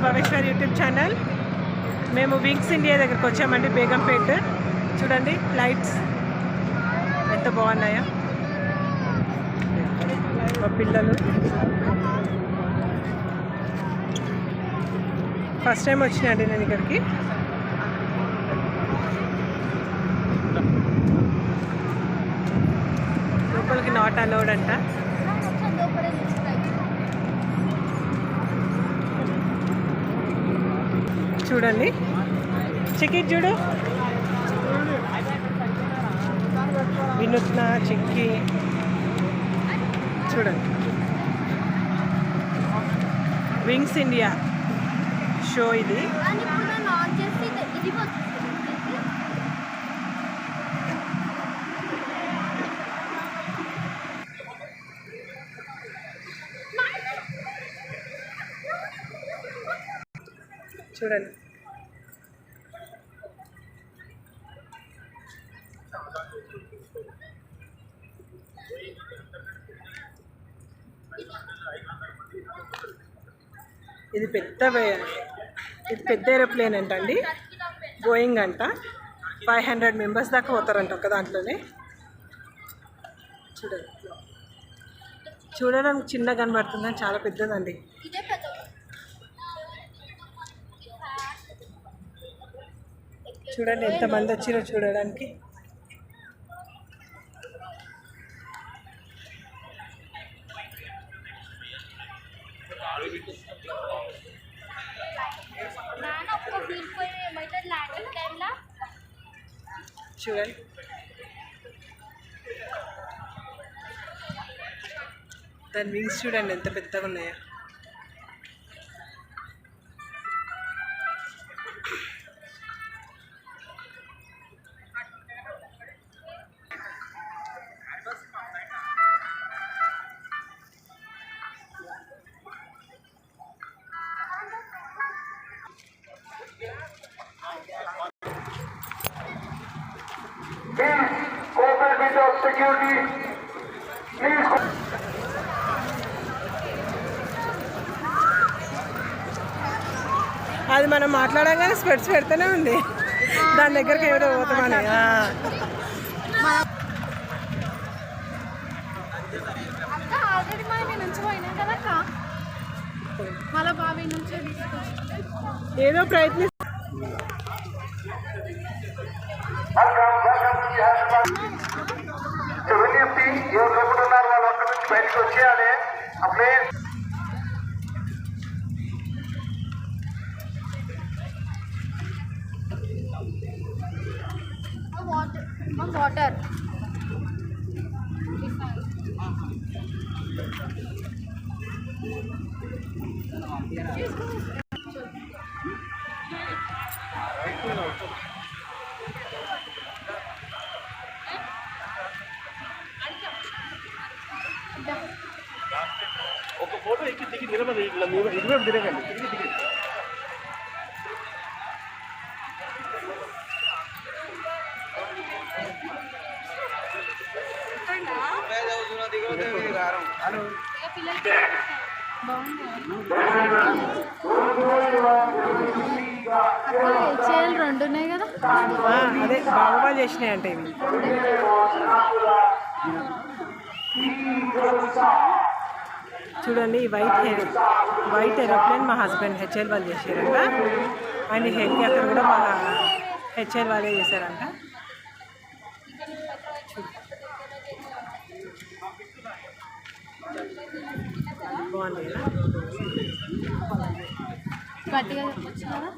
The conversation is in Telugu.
భవేశ్వర్ యూట్యూబ్ ఛానల్. మేము వింగ్స్ ఇండియా దగ్గరికి వచ్చామండి, బేగంపేట్. చూడండి ఫ్లైట్స్ ఎంత బాగున్నాయో. మా పిల్లలు ఫస్ట్ టైం వచ్చినాయండి నేను ఇక్కడికి. లోపలికి నాట్ అలౌడ్ అంట. చూడండి చికెట్ చూడు, వినూత్న చిక్కి చూడండి. వింగ్స్ ఇండియా షో ఇది. చూడండి ఇది పెద్ద ఏరోప్లేన్ అంటండి, గోయింగ్ అంట. 500 మెంబర్స్ దాకా పోతారంట ఒక దాంట్లోనే. చూడండి, చూడడానికి చిన్నగా కనబడుతుందని చాలా పెద్దదండి. చూడండి ఎంతమంది వచ్చిరో చూడడానికి. చూడండి దాని వింగ్స్ చూడండి ఎంత పెద్దగా ఉన్నాయో. అది మనం మాట్లాడగానే స్పెట్స్ పెడితేనే ఉంది, దాని దగ్గరికి ఎవరో పోతామని. ఏదో ప్రయత్నం. బయటకు వచ్చేయాలి అప్పుడే. వాటర్ ఒక ఫోటో ఎక్కి దిగి నిలబడి ఇటువైపు తిరగండి. దిగి రెండు ఉన్నాయి కదా, అదే బాగా చేసినాయి అంటే ఇవి. చూడండి వైట్ ఏరోప్లేన్ మా హస్బెండ్ హెచ్ఎల్ వాళ్ళు చేశారంట, అండ్ హెలికాప్టర్ కూడా మా హెచ్ఎల్ వాళ్ళే చేశారంట. బాగుంది కదా, గట్టిగా చెప్పచ్చు కదా.